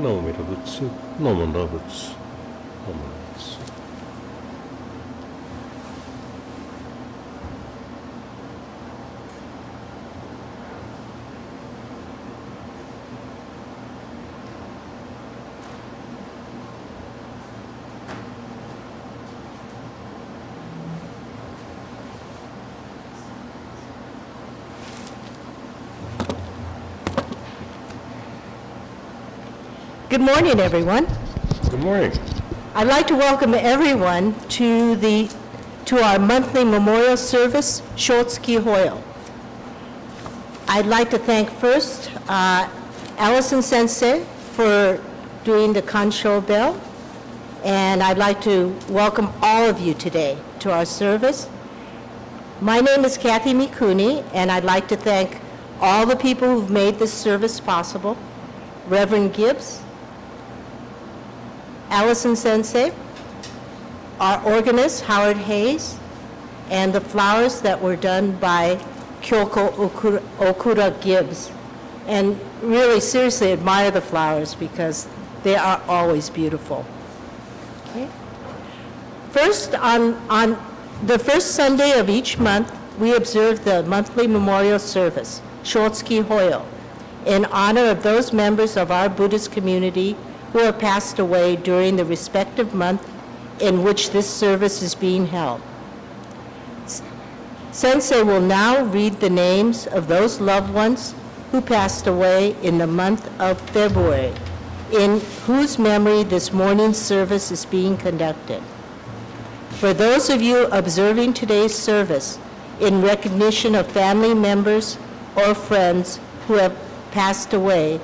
ノーミラブツ、ノーモンラブツ、ノーモンラブツ。Good morning, everyone. Good morning. I'd like to welcome everyone to our monthly memorial service, Shotsuki Hoyo. I'd like to thank first Allison Sensei for doing the Kansho bell, and I'd like to welcome all of you today to our service. My name is Kathy Mikuni, and I'd like to thank all the people who've made this service possible. Reverend Gibbs, Allison Sensei, our organist, Howard Hayes, and the flowers that were done by Kyoko Okura Gibbs. And really, seriously admire the flowers because they are always beautiful. Okay. First, on the first Sunday of each month, we observe the monthly memorial service, Shotsuki Hoyo, in honor of those members of our Buddhist community who have passed away during the respective month in which this service is being held. Sensei will now read the names of those loved ones who passed away in the month of February, in whose memory this morning's service is being conducted. For those of you observing today's service in recognition of family members or friends who have passed away,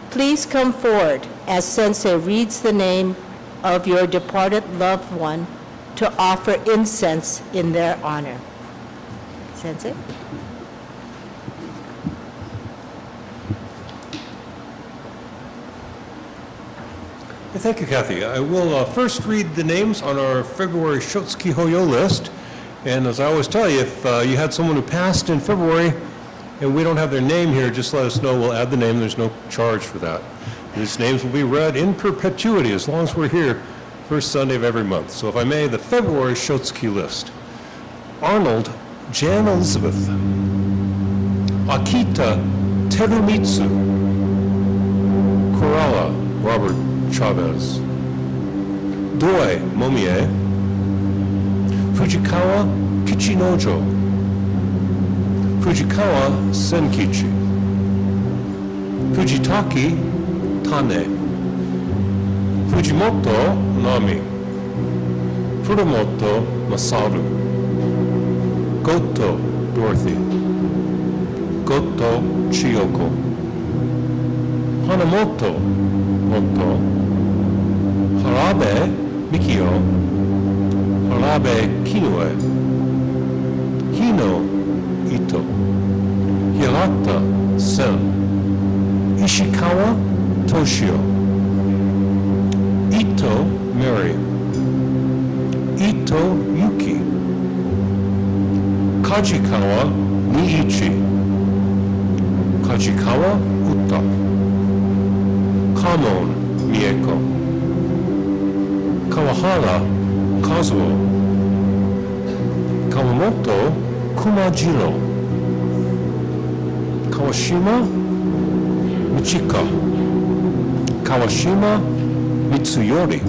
please come forward as Sensei reads the name of your departed loved one to offer incense in their honor. Sensei? Thank you, Kathy. I will first read the names on our February Shotsuki Hoyo list. And as I always tell you, if you had someone who passed in February and we don't have their name here, just let us know. We'll add the name. There's no charge for that. These names will be read in perpetuity as long as we're here first Sunday of every month. So if I may, the February Shotsuki list. Arnold Jan Elizabeth, Akita Terumitsu, Coralla Robert Chavez, Doi Momie, Fujikawa Kichinojo, Fujikawa Senkichi, Fujitaki Tane, Fujimoto Nami, Furumoto Masaru, Goto Dorothy, Goto Chiyoko, Hanamoto Moto, Harabe Mikio, Harabe Kinue, Hino Ito, Hirata Sen, Ishikawa Toshio, Ito Mary, Ito Yuki, Kajikawa Niichi, Kajikawa Uta, Kamon Mieko, Kawahara Kazuo, Kawamoto Kumajiro, Kawashima Michika, Kawashima Mitsuyori,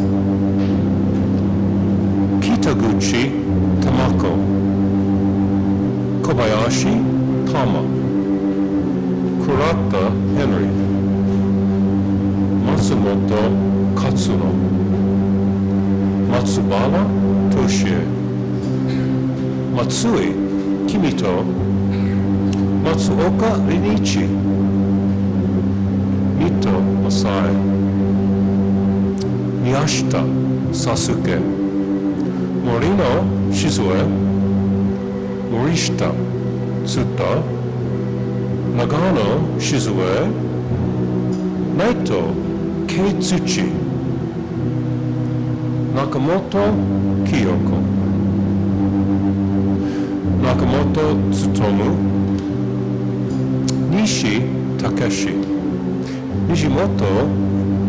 Kitaguchi Tamako, Kobayashi Tama, Kurata Henry, Matsumoto Katsuno, Matsubara Toshie, Matsui Kimito, Matsuoka Rinichi, Mito Masai, Miyashita Sasuke, Morino Shizue, Morishita Tsuta, Nagano Shizue, Naito Keitsuchi, Nakamoto Kiyoko, Nakamoto Tsutomu, Nishi Takeshi, Nishimoto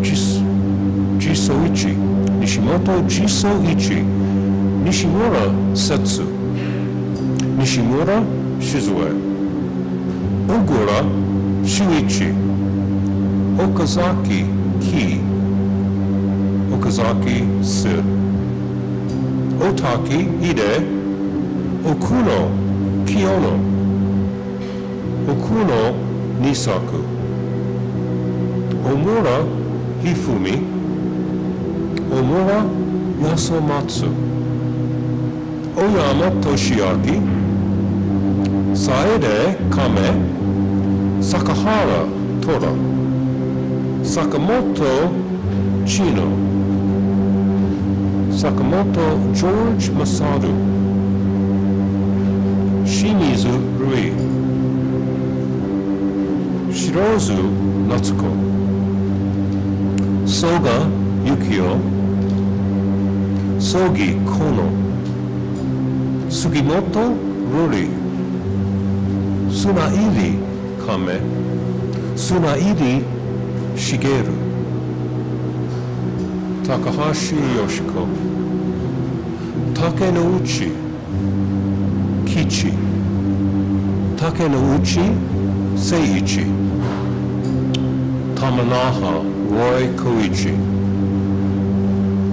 Jisoichi, Nishimoto Jisoichi, Nishimura Setsu, Nishimura Shizue, Ogura Shuichi, Okazaki Ki, Okazaki Sid, Otaki Ide, Okuno Kiyono, Okuno Nisaku, Omura Hifumi, Omura Yasomatsu, Oyama Toshiaki, Saede Kame, Sakahara Tora, Sakamoto Chino, Sakamoto George Masadu, Shimizu Rui, Shirozu Natsuko, Soga Yukio, Sogi Kono, Sugimoto Ruri, Sunairi Kame, Sunairi Shigeru, Takahashi Yoshiko, Takenouchi Kichi, Takenouchi Seiichi, Tamanaha Roy Koichi,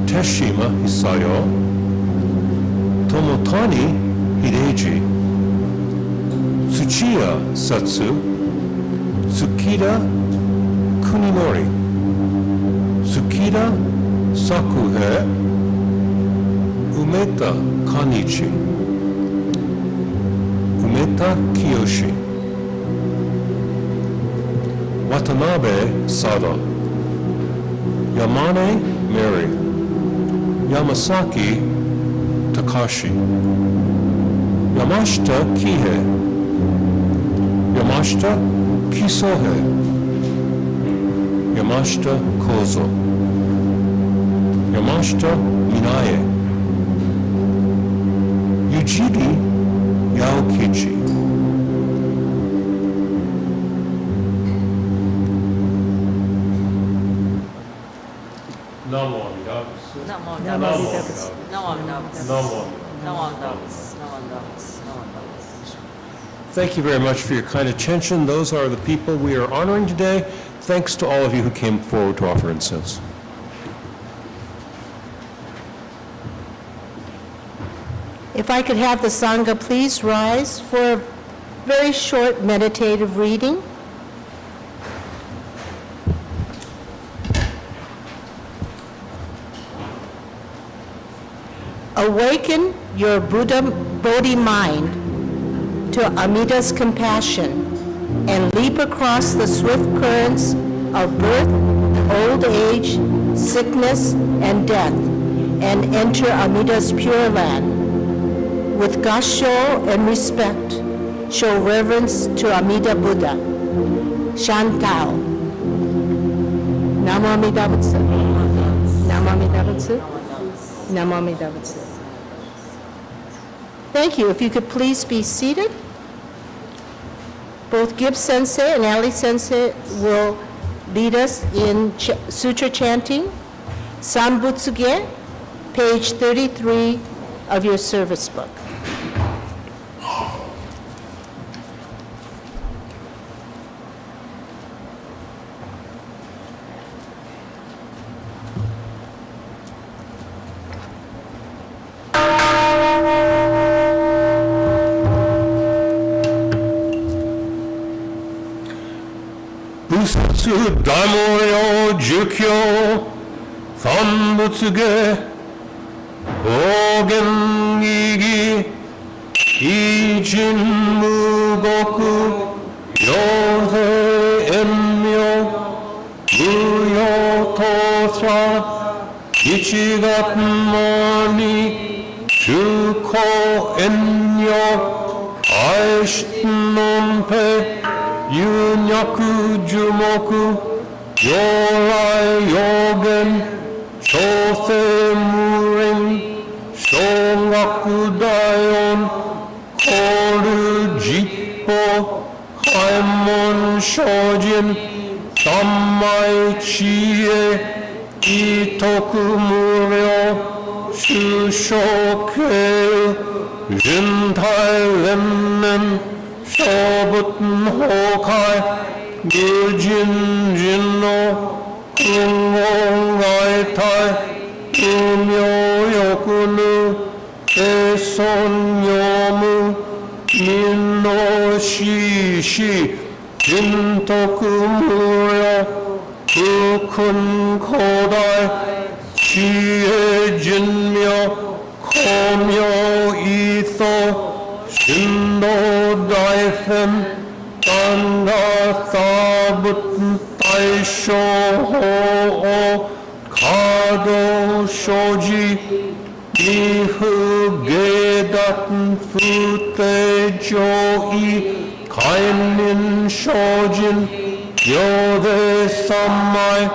Teshima Hisayo, Tomotani Hideji, Tsuchiya Satsu, Tsukida Kuninori, Tsukida Sakuhe, Umeta Kanichi, Umeta Kiyoshi, Watanabe Sada, Yamane Mary, Yamasaki Takashi, Yamashita Kihe, Yamashita Kisohe, Yamashita Kozo, Yamashita Minae, Yujiri Yaokichi, Namo Amitabha. Namo Namo Amitabha. Amitabha. Namo Amitabha. Namo. Namo Amitabha. Namo Amitabha. Namo Amitabha. Thank you very much for your kind attention. Those are the people we are honoring today. Thanks to all of you who came forward to offer incense. If I could have the Sangha please rise for a very short meditative reading. Awaken your Bodhi mind to Amida's compassion and leap across the swift currents of birth, old age, sickness, and death, and enter Amida's pure land. With gasho and respect, show reverence to Amida Buddha. Shantao. Namo Amida Butsu. Namo Amida Butsu. Namo Amida Butsu. Thank you. If you could please be seated. Both Gibbs Sensei and Ali Sensei will lead us in sutra chanting. Sanbutsuge, page 33 of your service book. Busatsu Daimyo Jukyo Sanbutsuge Ogen Gigi Ijin Mugoku Yose Enmyo Muyo Tosa Ichigat Mani Shuko Enyo Aishnon Pe Yunyaku Jumoku Yorai Yogen Shose Murin Shongaku Dayon Koru Jippo Haimon Shojin 삼마의 지혜 이토쿠무려 슈쇼케 린탈렘넨 쇼붓호카이 무진진노 궁공가이타이 우묘요쿠누 대손요무 민노시시 진토쿠무려 그 큰 고다이 지혜진묘 코묘 이소 신도다이펜 땅가사붓 다이쇼호오 가도쇼지 미흐게닷 푸테조이 가인민쇼진 요대 삼마이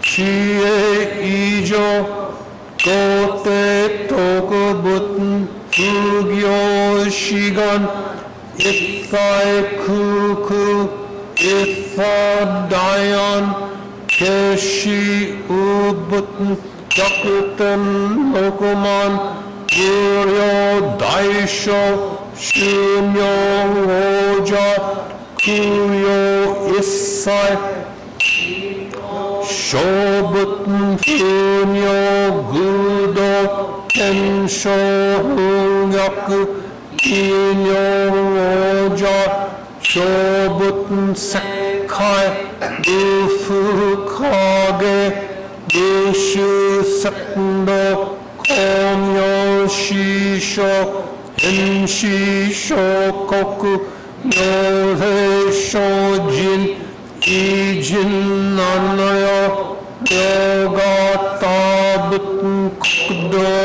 지혜 이조 그때 토그붓 불교 시간 이파이 크크 이파다연 개시 우붓 약ten 녹음한 무료 다이쇼 수명오자 구요 이사이 쇼붓 분요 구도 텐쇼 흥약 인용오자 쇼붓 색하이 무프하게 무슈색도 공요시쇼 현시쇼코쿠 요세쇼진 이진나노요 묘가따붓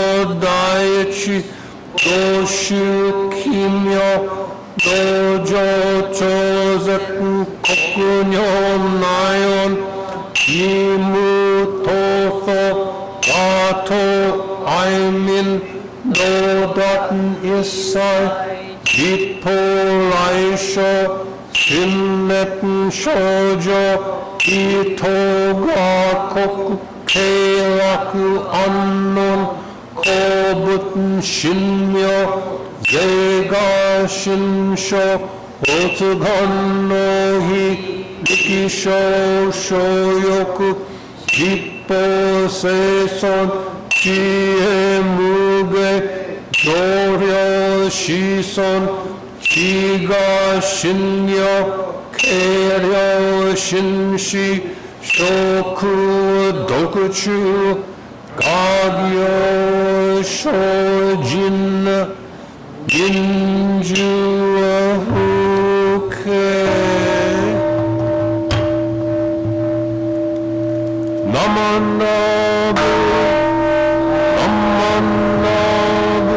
국도다이치 도슈키며 노조조색 코쿠뇨나연 이무토소 와토 아이민 노닷 이사이 비포라이쇼 신넷 쇼조 이토가 코쿠 케라쿠 안논 코붓 신묘 제가 신쇼 오츠간노히 니키쇼 쇼요쿠 기뻐세손 지혜 무게 노려 시손 지가 신여 계려 신시 쇼쿠 도쿠추 가교 쇼진 민주와 후케 나만나부 나만나부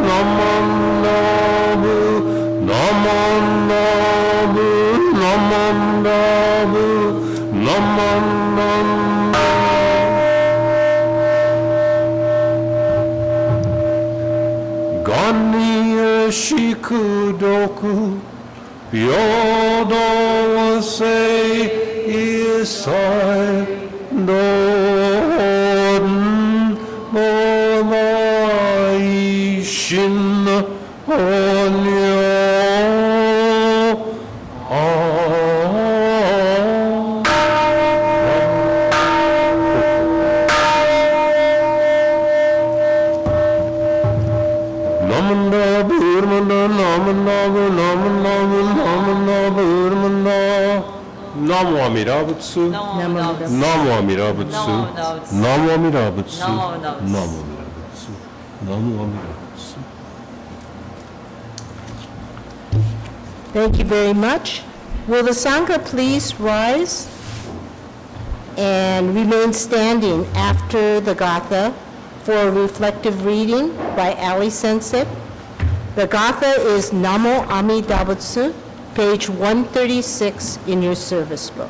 나만나부 나만나부 나만나부 나만나부 간니의 시크도쿠 요도세이 이사이 논 모마이신 온요 나무 아미라붓수 나무 아미라붓수 나무 아미라붓수 나무 아미라붓수 나무 아미라붓수. Thank you very much. Will the Sangha please rise and remain standing after the Gatha for a reflective reading by Ali Sensei? The Gatha is Namo Amida Butsu, page 136 in your service book.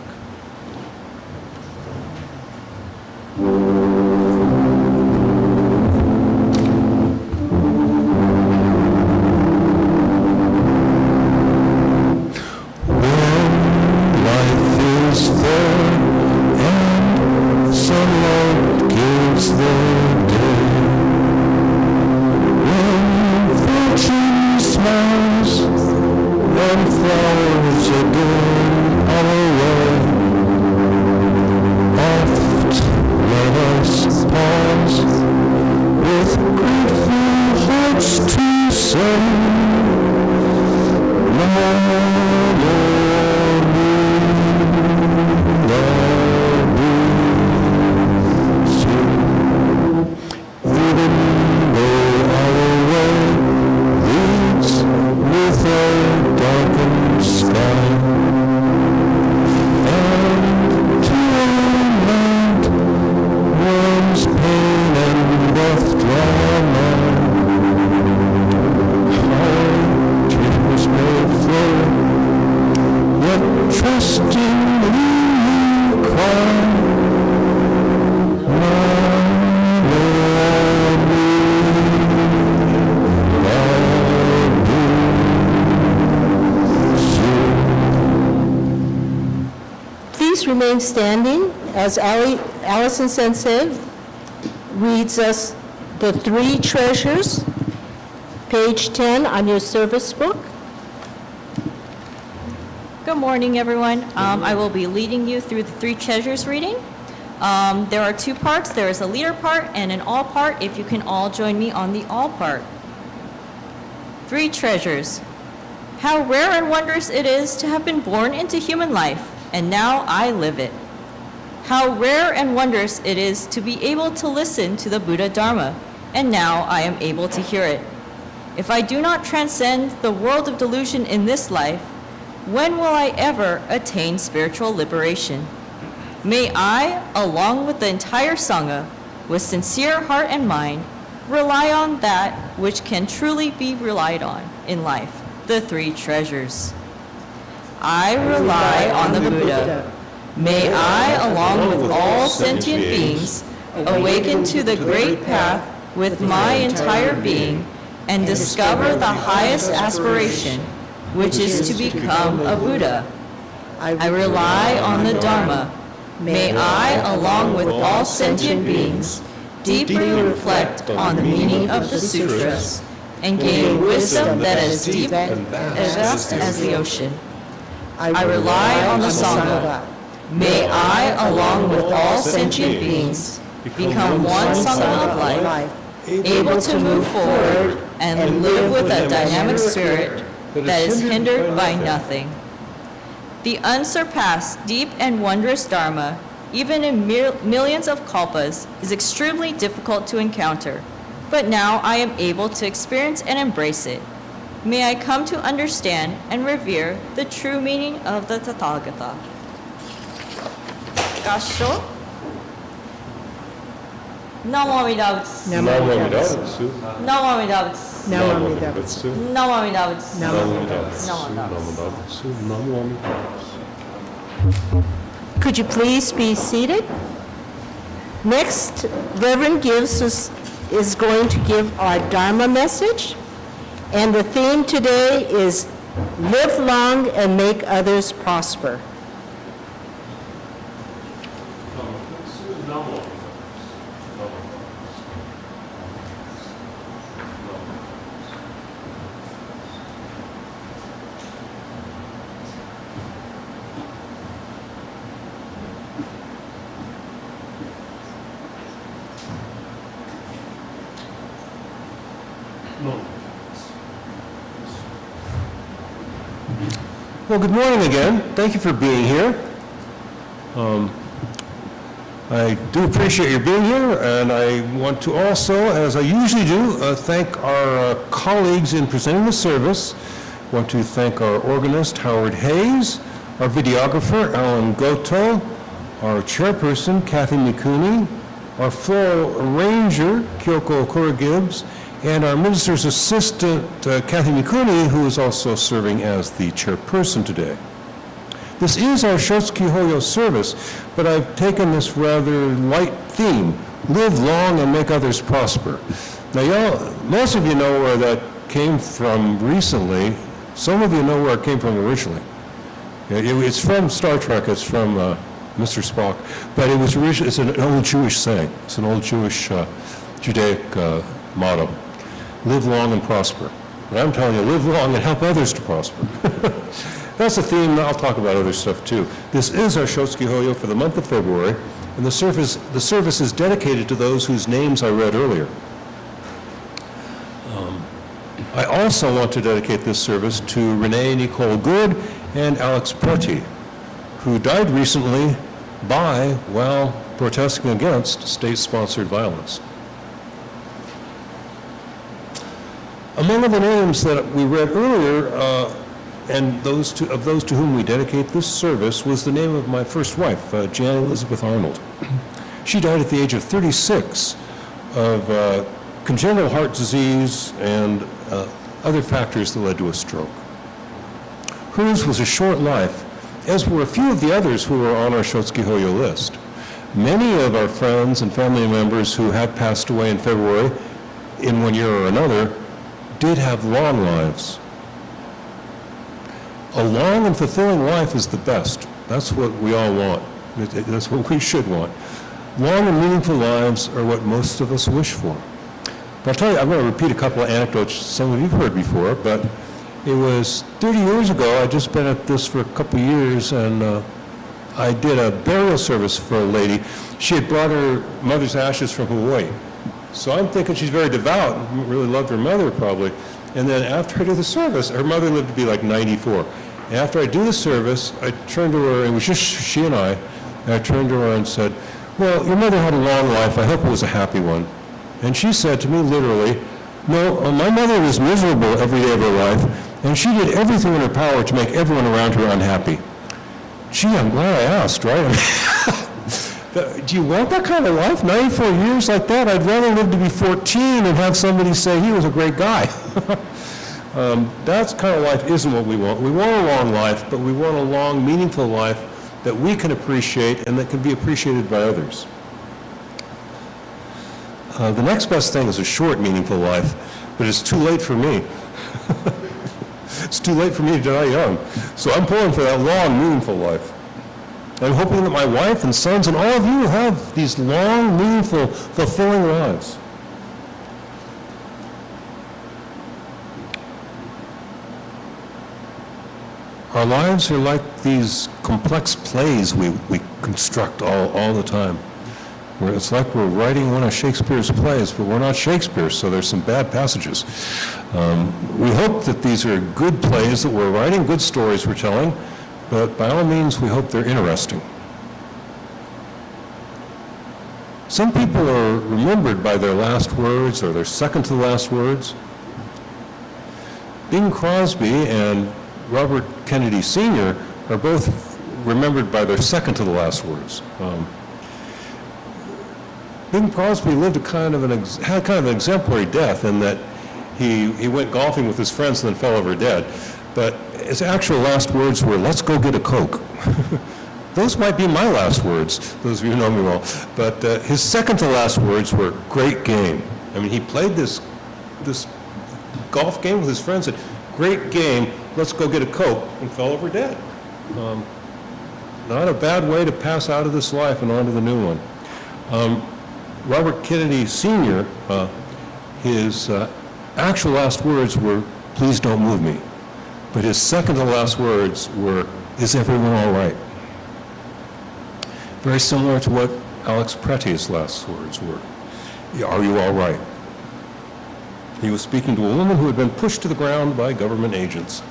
When life is there standing as Allison Sensei reads us the three treasures, page 10 on your service book. Good morning, everyone. I will be leading you through the three treasures reading. There are two parts. There is a leader part and an all part, if you can all join me on the all part. Three treasures. How rare and wondrous it is to have been born into human life, and now I live it. How rare and wondrous it is to be able to listen to the Buddha Dharma, and now I am able to hear it. If I do not transcend the world of delusion in this life, when will I ever attain spiritual liberation? May I, along with the entire Sangha, with sincere heart and mind, rely on that which can truly be relied on in life, the three treasures. I rely on the Buddha. May I, along with all sentient beings, awaken to the great path with my entire being and discover the highest aspiration, which is to become a Buddha. I rely on the Dharma. May I, along with all sentient beings, deeply reflect on the meaning of the sutras and gain wisdom that is deep and vast as the ocean. I rely on the Sangha. May I, along with all sentient beings, become one Sangha of life, able to move forward and live with a dynamic spirit that is hindered by nothing. The unsurpassed, deep and wondrous Dharma, even in millions of kalpas, is extremely difficult to encounter, but now I am able to experience and embrace it. May I come to understand and revere the true meaning of the Tathagata. Gasho. Namo Amida Butsu. Namo Amida Butsu. Namo Amida Butsu. Namo Amida Butsu. Namo Amida Butsu. Namo Namo Amida Butsu. Could you please be seated? Next, Reverend Gibbs is going to give our Dharma message. And the theme today is live long and make others prosper. Well, good morning again. Thank you for being here. I do appreciate your being here, and I want to also, as I usually do, thank our colleagues in presenting the service. I want to thank our organist, Howard Hayes, our videographer, Alan Goto, our chairperson, Kathy Mikuni, our floral arranger, Kyoko Okura-Gibbs, and our minister's assistant, Kathy Mikuni, who is also serving as the chairperson today. This is our Shotsuki Hoyo service, but I've taken this rather light theme, live long and make others prosper. Now, most of you know where that came from recently. Some of you know where it came from originally. It's from Star Trek, it's from Mr. Spock, but it was originally, it's an old Jewish saying. It's an old Jewish Judaic motto. Live long and prosper. But I'm telling you, live long and help others to prosper. That's the theme. I'll talk about other stuff too. This is our Shotsuki Hoyo for the month of February, and the service is dedicated to those whose names I read earlier. I also want to dedicate this service to Renee Nicole Good and Alex Preti, who died recently while protesting against state-sponsored violence. Among other names that we read earlier, and those to whom we dedicate this service, was the name of my first wife, Jan Elizabeth Arnold. She died at the age of 36 of congenital heart disease and other factors that led to a stroke. Hers was a short life, as were a few of the others who were on our Shotsuki Hoyo list. Many of our friends and family members who have passed away in February, in one year or another, did have long lives. A long and fulfilling life is the best. That's what we all want. That's what we should want. Long and meaningful lives are what most of us wish for. But I'll tell you, I'm going to repeat a couple of anecdotes some of you have heard before, but it was 30 years ago. I'd just been at this for a couple of years, and I did a burial service for a lady. She had brought her mother's ashes from Hawaii. So I'm thinking she's very devout, and really loved her mother probably. And then after I did the service, her mother lived to be like 94. And after I do the service, I turned to her, it was just she and I turned to her and said, well, your mother had a long life. I hope it was a happy one. And she said to me literally, no, my mother was miserable every day of her life, and she did everything in her power to make everyone around her unhappy. Gee, I'm glad I asked, right? Do you want that kind of life? 94 years like that? I'd rather live to be 14 and have somebody say he was a great guy. That kind of life isn't what we want. We want a long life, but we want a long, meaningful life that we can appreciate and that can be appreciated by others. The next best thing is a short, meaningful life, but it's too late for me. It's too late for me to die young. So I'm pulling for that long, meaningful life. I'm hoping that my wife and sons and all of you will have these long, meaningful, fulfilling lives. Our lives are like these complex plays we construct all the time. Where it's like we're writing one of Shakespeare's plays, but we're not Shakespeare, so there's some bad passages. We hope that these are good plays that we're writing, good stories we're telling, but by all means, we hope they're interesting. Some people are remembered by their last words or their second to the last words. Bing Crosby and Robert Kennedy Sr. are both remembered by their second to the last words. Bing Crosby lived had kind of an exemplary death in that he went golfing with his friends and then fell over dead. But his actual last words were, "Let's go get a Coke." Those might be my last words, those of you who know me well. But his second to last words were, "Great game." I mean, he played this golf game with his friends and "Great game, let's go get a Coke," and fell over dead. Not a bad way to pass out of this life and on to the new one. Robert Kennedy Sr., his actual last words were, "Please don't move me." But his second to last words were, "Is everyone all right?" Very similar to what Alex Pretty's last words were. "Are you all right?" He was speaking to a woman who had been pushed to the ground by government agents.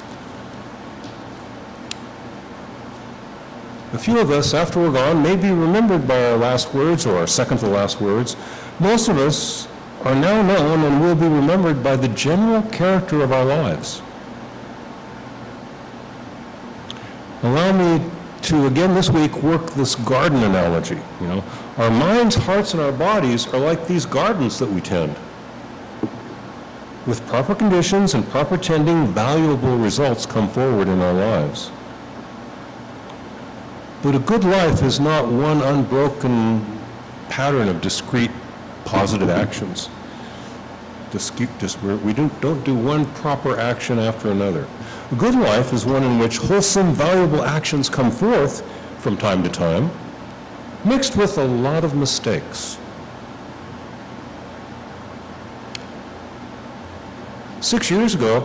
A few of us, after we're gone, may be remembered by our last words or our second to last words. Most of us are now known and will be remembered by the general character of our lives. Allow me to, again this week, work this garden analogy. Our minds, hearts, and our bodies are like these gardens that we tend. With proper conditions and proper tending, valuable results come forward in our lives. But a good life is not one unbroken pattern of discrete positive actions. We don't do one proper action after another. A good life is one in which wholesome, valuable actions come forth from time to time, mixed with a lot of mistakes. 6 years ago,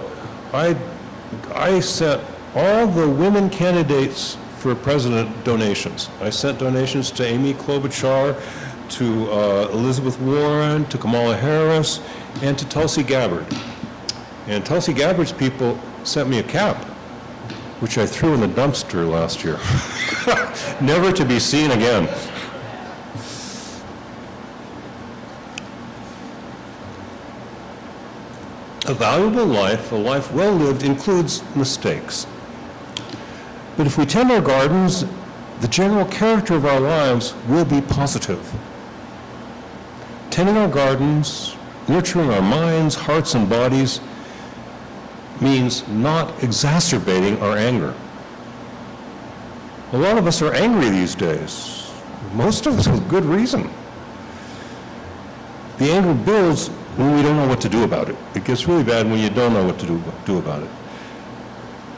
I sent all the women candidates for president donations. I sent donations to Amy Klobuchar, to Elizabeth Warren, to Kamala Harris, and to Tulsi Gabbard. And Tulsi Gabbard's people sent me a cap, which I threw in the dumpster last year, never to be seen again. A valuable life, a life well lived, includes mistakes. But if we tend our gardens, the general character of our lives will be positive. Tending our gardens, nurturing our minds, hearts, and bodies means not exacerbating our anger. A lot of us are angry these days, most of us with good reason. The anger builds when we don't know what to do about it. It gets really bad when you don't know what to do about it.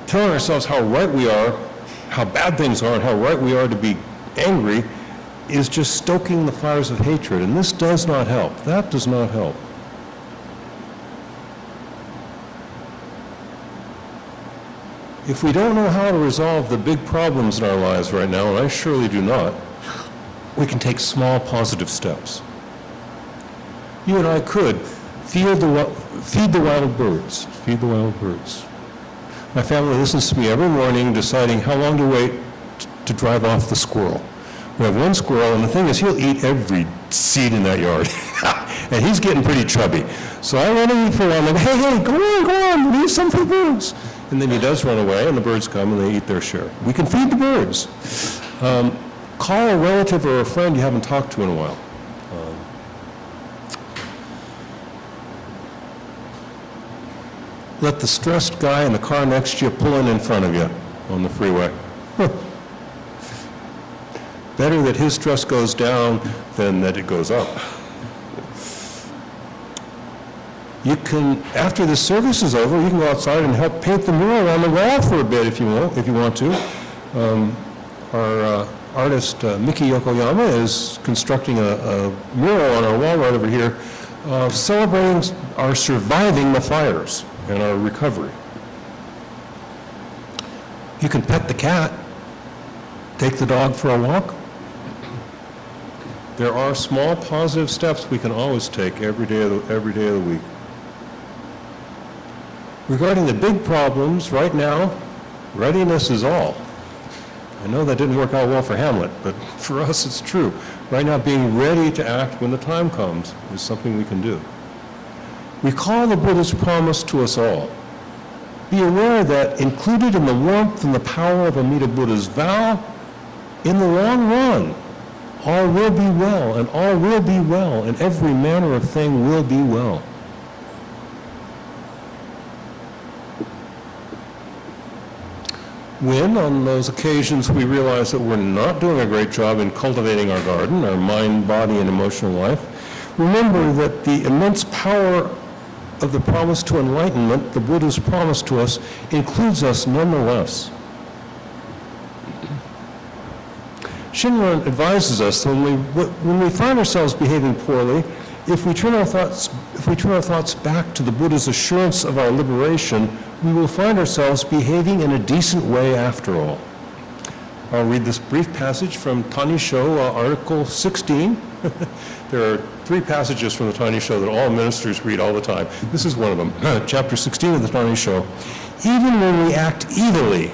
Telling ourselves how right we are, how bad things are, and how right we are to be angry is just stoking the fires of hatred, and this does not help. That does not help. If we don't know how to resolve the big problems in our lives right now, and I surely do not, we can take small positive steps. You and I could feed the wild birds. Feed the wild birds. My family listens to me every morning deciding how long to wait to drive off the squirrel. We have one squirrel, and the thing is, he'll eat every seed in that yard. And he's getting pretty chubby. So I run in for a while, and hey, go on, leave some for the birds. And then he does run away, and the birds come, and they eat their share. We can feed the birds. Call a relative or a friend you haven't talked to in a while. Let the stressed guy in the car next to you pull in front of you on the freeway. Better that his stress goes down than that it goes up. You can, after the service is over, you can go outside and help paint the mural on the wall for a bit if you want to. Our artist, Miki Yokoyama, is constructing a mural on our wall right over here, celebrating our surviving the fires and our recovery. You can pet the cat, take the dog for a walk. There are small positive steps we can always take every day of the week. Regarding the big problems, right now, readiness is all. I know that didn't work out well for Hamlet, but for us it's true. Right now, being ready to act when the time comes is something we can do. Recall the Buddha's promise to us all. Be aware that included in the warmth and the power of Amida Buddha's vow, in the long run, all will be well, and all will be well, and every manner of thing will be well. When, on those occasions, we realize that we're not doing a great job in cultivating our garden, our mind, body, and emotional life, remember that the immense power of the promise to enlightenment, the Buddha's promise to us, includes us nonetheless. Shinran advises us that when we find ourselves behaving poorly, if we turn our thoughts back to the Buddha's assurance of our liberation, we will find ourselves behaving in a decent way after all. I'll read this brief passage from Tani Sho, Article 16. There are 3 passages from the Tani Sho that all ministers read all the time. This is one of them, Chapter 16 of the Tani Sho. Even when we act evilly,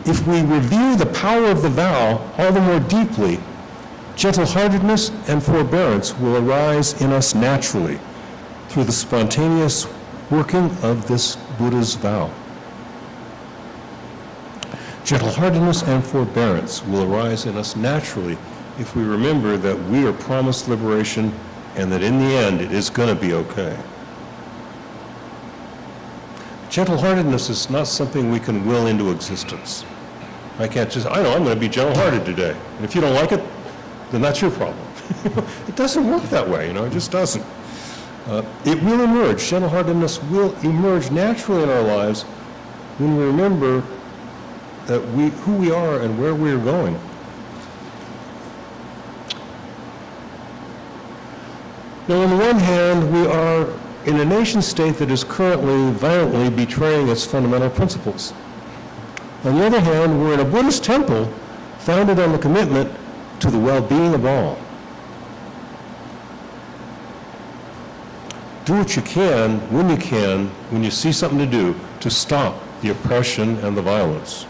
if we review the power of the vow all the more deeply, gentle-heartedness and forbearance will arise in us naturally through the spontaneous working of this Buddha's vow. Gentle-heartedness and forbearance will arise in us naturally if we remember that we are promised liberation and that in the end it is going to be okay. Gentle-heartedness is not something we can will into existence. I can't just, I know I'm going to be gentle-hearted today. And if you don't like it, then that's your problem. It doesn't work that way, it just doesn't. It will emerge, gentle-heartedness will emerge naturally in our lives when we remember that who we are and where we are going. Now, on the one hand, we are in a nation state that is currently violently betraying its fundamental principles. On the other hand, we're in a Buddhist temple founded on the commitment to the well-being of all. Do what you can, when you see something to do, to stop the oppression and the violence.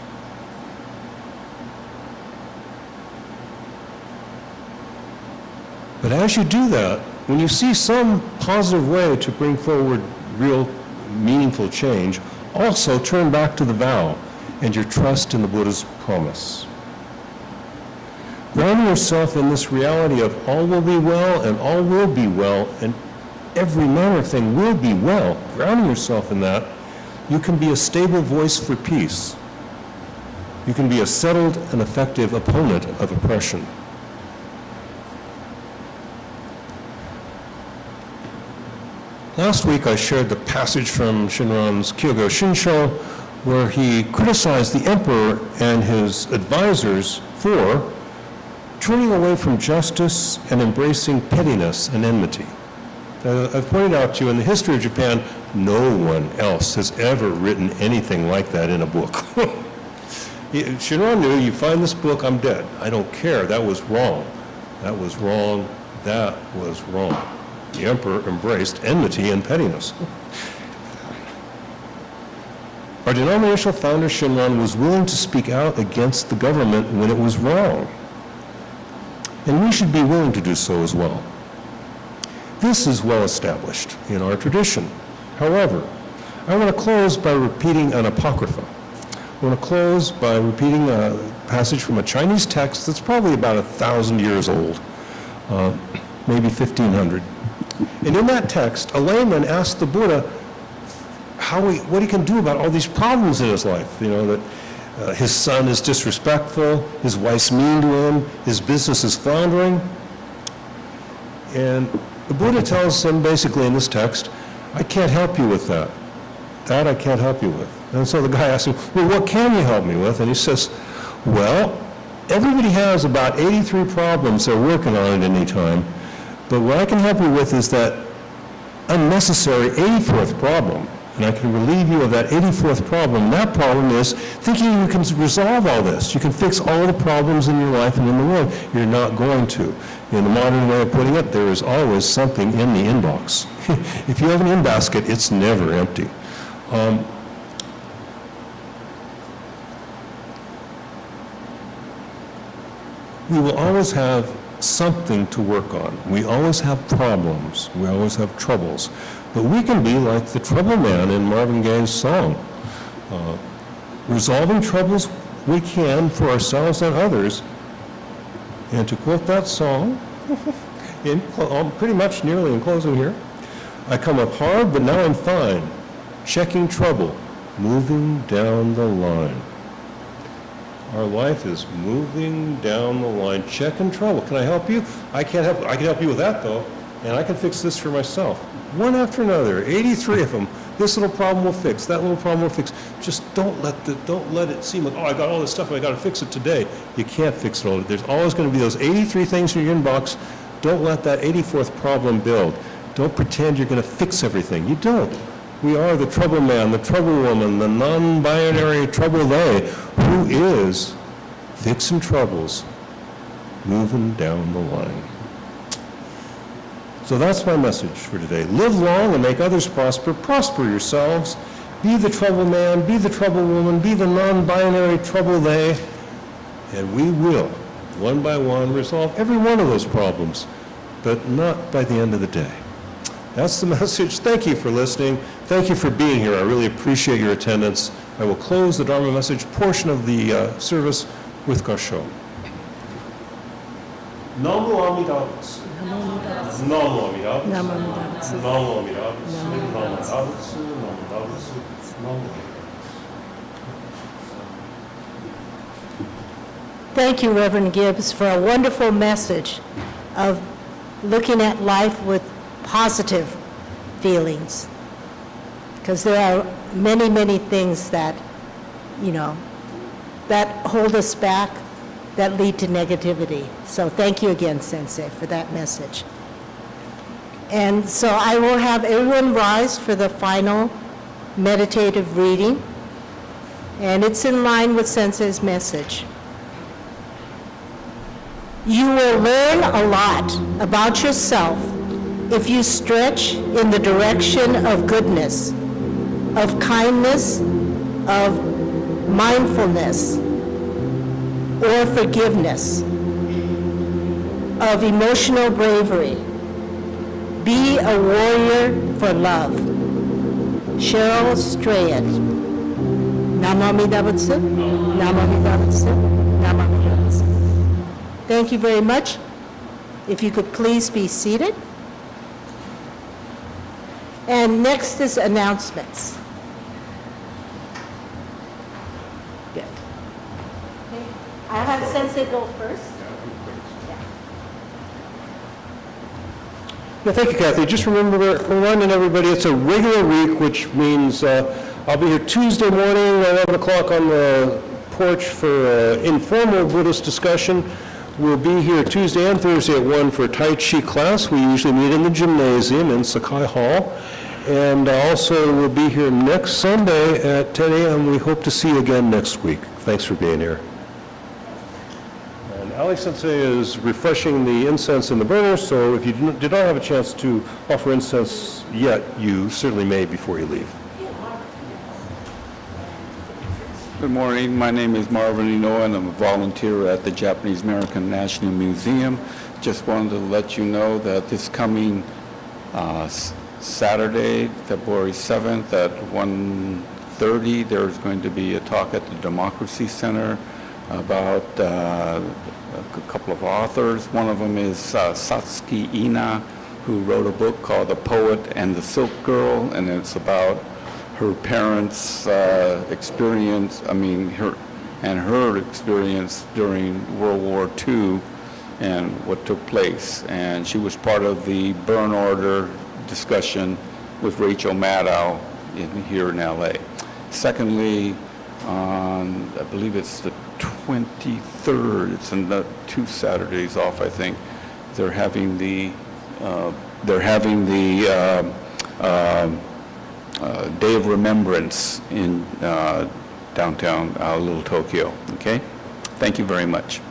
But as you do that, when you see some positive way to bring forward real, meaningful change, also turn back to the vow and your trust in the Buddha's promise. Grounding yourself in this reality of all will be well and all will be well and every manner of thing will be well, grounding yourself in that, you can be a stable voice for peace. You can be a settled and effective opponent of oppression. Last week I shared the passage from Shinran's Jodo Shinshu where he criticized the emperor and his advisors for turning away from justice and embracing pettiness and enmity. I've pointed out to you in the history of Japan, no one else has ever written anything like that in a book. Shinran knew, you find this book, I'm dead. I don't care. That was wrong. That was wrong. That was wrong. The emperor embraced enmity and pettiness. Our denominational founder, Shinran, was willing to speak out against the government when it was wrong. And we should be willing to do so as well. This is well established in our tradition. However, I want to close by repeating an apocrypha. I want to close by repeating a passage from a Chinese text that's probably about 1,000 years old, maybe 1,500. And in that text, a layman asked the Buddha what he can do about all these problems in his life. You know, that his son is disrespectful, his wife's mean to him, his business is floundering. And the Buddha tells him basically in this text, I can't help you with that. That I can't help you with. And so the guy asks him, well, what can you help me with? And he says, well, everybody has about 83 problems they're working on at any time, but what I can help you with is that unnecessary 84th problem. And I can relieve you of that 84th problem. And that problem is thinking you can resolve all this. You can fix all the problems in your life and in the world. You're not going to. In the modern way of putting it, there is always something in the inbox. If you have an in-basket, it's never empty. We will always have something to work on. We always have problems. We always have troubles. But we can be like the trouble man in Marvin Gaye's song. Resolving troubles we can for ourselves and others. And to quote that song, pretty much nearly in closing here, I come up hard, but now I'm fine. Checking trouble, moving down the line. Our life is moving down the line, checking trouble. Can I help you? I can help you with that though, and I can fix this for myself. One after another, 83 of them. This little problem will fix, that little problem will fix. Just don't let it seem like, oh, I got all this stuff and I got to fix it today. You can't fix it all. There's always going to be those 83 things in your inbox. Don't let that 84th problem build. Don't pretend you're going to fix everything. You don't. We are the trouble man, the trouble woman, the non-binary trouble they, who is fixing troubles, moving down the line. So that's my message for today. Live long and make others prosper. Prosper yourselves. Be the trouble man, be the trouble woman, be the non-binary trouble they, and we will, one by one, resolve every one of those problems, but not by the end of the day. That's the message. Thank you for listening. Thank you for being here. I really appreciate your attendance. I will close the Dharma message portion of the service with Gassho. Namo Amida Butsu. Namo Amida Butsu. Namo Amida Butsu. Namo Amida Butsu. Namo Amida Butsu. Namo. Thank you, Reverend Gibbs, for a wonderful message of looking at life with positive feelings. Because there are many, many things that, that hold us back, that lead to negativity. So thank you again, Sensei, for that message. And so I will have everyone rise for the final meditative reading. And it's in line with Sensei's message. You will learn a lot about yourself if you stretch in the direction of goodness, of kindness, of mindfulness, or forgiveness, of emotional bravery. Be a warrior for love. Cheryl Strayed. Namo Amida Butsu. Namo Amida Butsu. Namo Amida Butsu. Thank you very much. If you could please be seated. And next is announcements. Good. Okay. I'll have Sensei go first. Yeah, thank you, Kathy. Just reminding everybody, it's a regular week, which means I'll be here Tuesday morning, 11 o'clock on the porch for informal Buddhist discussion. We'll be here Tuesday and Thursday at 1 for a Tai Chi class. We usually meet in the gymnasium in Sakai Hall. And also, we'll be here next Sunday at 10 a.m. We hope to see you again next week. Thanks for being here. And Ali Sensei is refreshing the incense in the burner, so if you did not have a chance to offer incense yet, you certainly may before you leave. Good morning. My name is Marvin Inoue, and I'm a volunteer at the Japanese American National Museum. Just wanted to let you know that this coming Saturday, February 7th at 1:30, there's going to be a talk at the Democracy Center about a couple of authors. One of them is Shotsuki Ina, who wrote a book called The Poet and the Silk Girl, and it's about her parents' experience, her experience during World War II and what took place. And she was part of the burn order discussion with Rachel Maddow here in LA. Secondly, on, I believe it's the 23rd, it's in the 2 Saturdays off, I think, they're having the Day of Remembrance in downtown Little Tokyo. Okay? Thank you very much.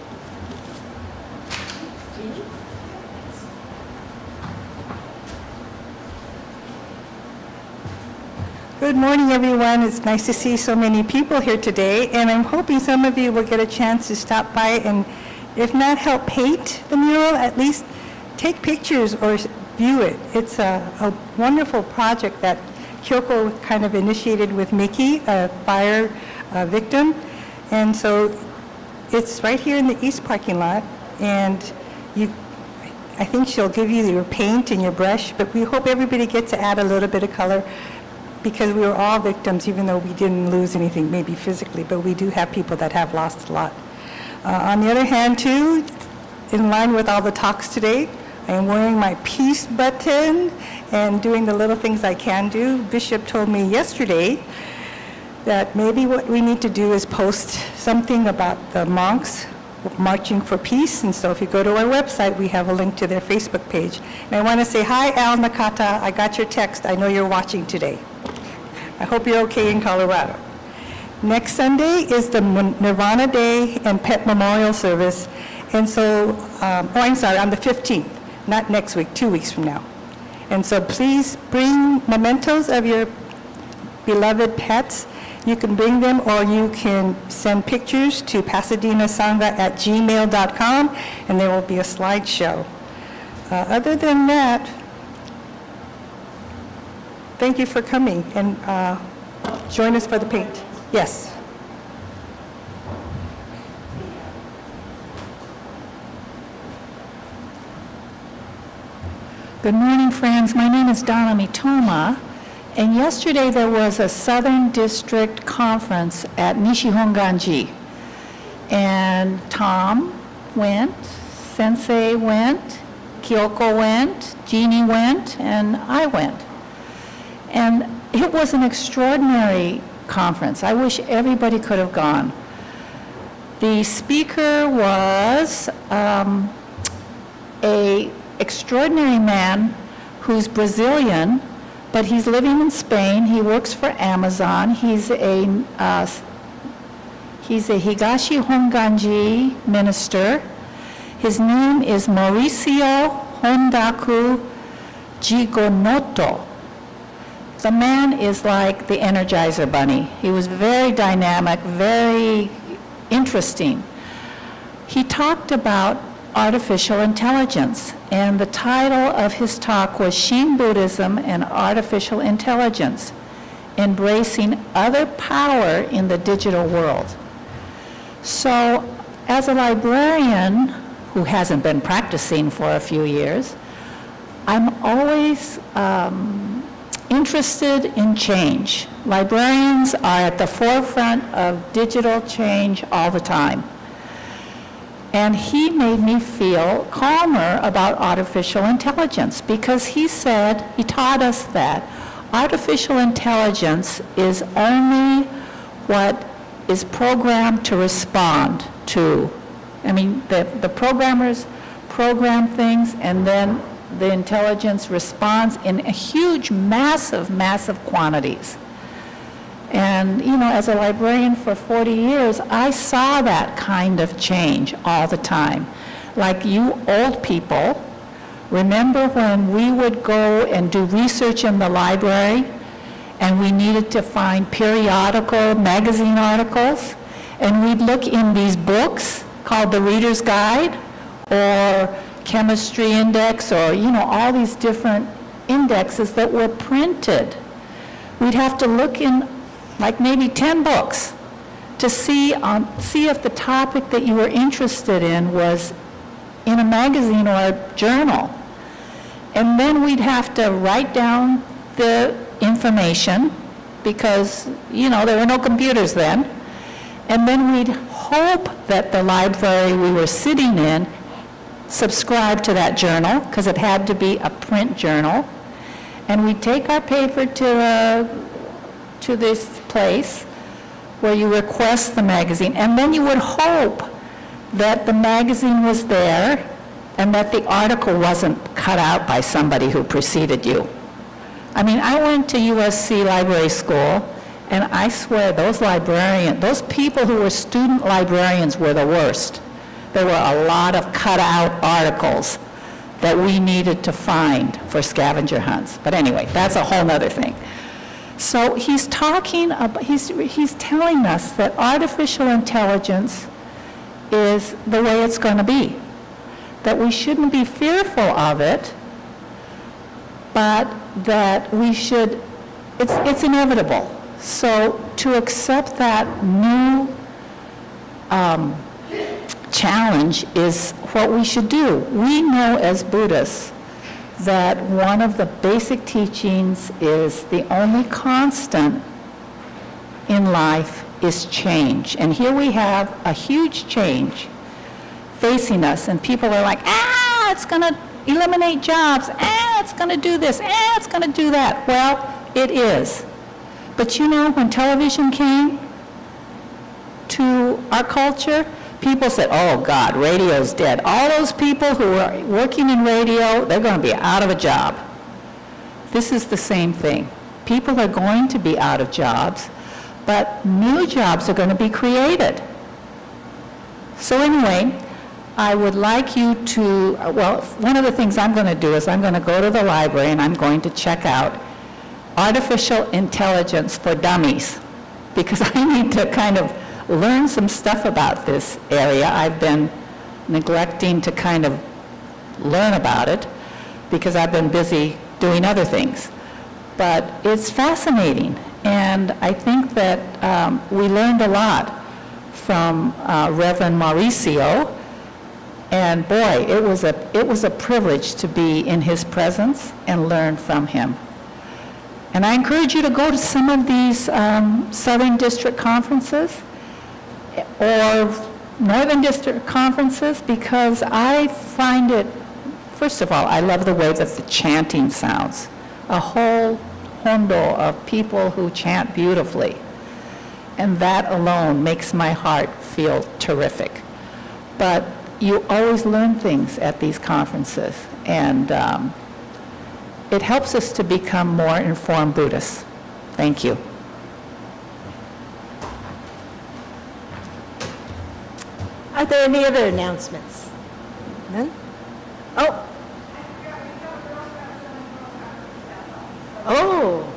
Good morning, everyone. It's nice to see so many people here today, and I'm hoping some of you will get a chance to stop by and, if not help paint the mural, at least take pictures or view it. It's a wonderful project that Kyoko kind of initiated with Miki, a fire victim, and so it's right here in the east parking lot, and I think she'll give you your paint and your brush, but we hope everybody gets to add a little bit of color, because we were all victims, even though we didn't lose anything, maybe physically, but we do have people that have lost a lot. On the other hand, too, in line with all the talks today, I am wearing my peace button and doing the little things I can do. Bishop told me yesterday that maybe what we need to do is post something about the monks marching for peace, and so if you go to our website, we have a link to their Facebook page. And I want to say, hi, Al Nakata, I got your text. I know you're watching today. I hope you're okay in Colorado. Next Sunday is the Nirvana Day and Pet Memorial Service, and so, on the 15th, not next week, 2 weeks from now. And so please bring mementos of your beloved pets. You can bring them, or you can send pictures to pasadenasangha@gmail.com, and there will be a slideshow. Other than that, thank you for coming, and join us for the paint. Yes. Good morning, friends. My name is Donna Mitoma, and yesterday there was a Southern District Conference at Nishihonganji. And Tom went, Sensei went, Kyoko went, Jeannie went, and I went. And it was an extraordinary conference. I wish everybody could have gone. The speaker was a extraordinary man who's Brazilian, but he's living in Spain. He works for Amazon. He's a Higashi Honganji minister. His name is Mauricio Hondaku Jigonoto. The man is like the Energizer Bunny. He was very dynamic, very interesting. He talked about artificial intelligence, and the title of his talk was Shin Buddhism and Artificial Intelligence, Embracing Other Power in the Digital World. So, as a librarian who hasn't been practicing for a few years, I'm always interested in change. Librarians are at the forefront of digital change all the time. And he made me feel calmer about artificial intelligence, because he said, he taught us that artificial intelligence is only what is programmed to respond to I mean, the programmers program things, and then the intelligence responds in a huge, massive, massive quantities. And, you know, as a librarian for 40 years, I saw that kind of change all the time. Like you old people, remember when we would go and do research in the library, and we needed to find periodical magazine articles, and we'd look in these books called the Reader's Guide, or Chemistry Index, or, you know, all these different indexes that were printed. We'd have to look in like maybe 10 books to see if the topic that you were interested in was in a magazine or a journal. And then we'd have to write down the information because, you know, there were no computers then. And then we'd hope that the library we were sitting in subscribed to that journal, because it had to be a print journal. And we'd take our paper to this place where you request the magazine, and then you would hope that the magazine was there and that the article wasn't cut out by somebody who preceded you. I mean, I went to USC Library School, and I swear those people who were student librarians were the worst. There were a lot of cut-out articles that we needed to find for scavenger hunts. But anyway, that's a whole other thing. So he's telling us that artificial intelligence is the way it's going to be, that we shouldn't be fearful of it, but that we should, it's inevitable. So to accept that new challenge is what we should do. We know as Buddhists that one of the basic teachings is the only constant in life is change. And here we have a huge change facing us, and people are like, it's going to eliminate jobs, it's going to do this, it's going to do that. Well, it is. But you know, when television came to our culture, people said, oh God, radio's dead. All those people who are working in radio, they're going to be out of a job. This is the same thing. People are going to be out of jobs, but new jobs are going to be created. So anyway, I would like you to, well, one of the things I'm going to do is I'm going to go to the library and I'm going to check out artificial intelligence for dummies, because I need to kind of learn some stuff about this area. I've been neglecting to kind of learn about it because I've been busy doing other things. But it's fascinating, and I think that we learned a lot from Reverend Mauricio, and boy, it was a privilege to be in his presence and learn from him. And I encourage you to go to some of these Southern District conferences or Northern District conferences, because I find it, first of all, I love the way that the chanting sounds. A whole hondo of people who chant beautifully. And that alone makes my heart feel terrific. But you always learn things at these conferences, and it helps us to become more informed Buddhists. Thank you. Are there any other announcements? None? Oh. Oh.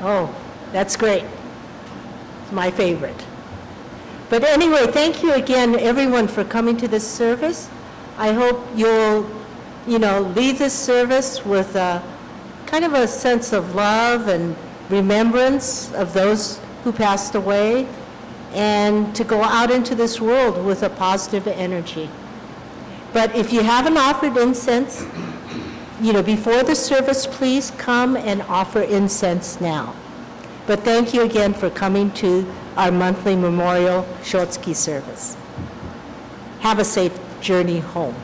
Oh, that's great. It's my favorite. But anyway, thank you again, everyone, for coming to this service. I hope you'll, leave this service with a kind of a sense of love and remembrance of those who passed away, and to go out into this world with a positive energy. But if you haven't offered incense, before the service, please come and offer incense now. But thank you again for coming to our monthly memorial Shotsuki service. Have a safe journey home.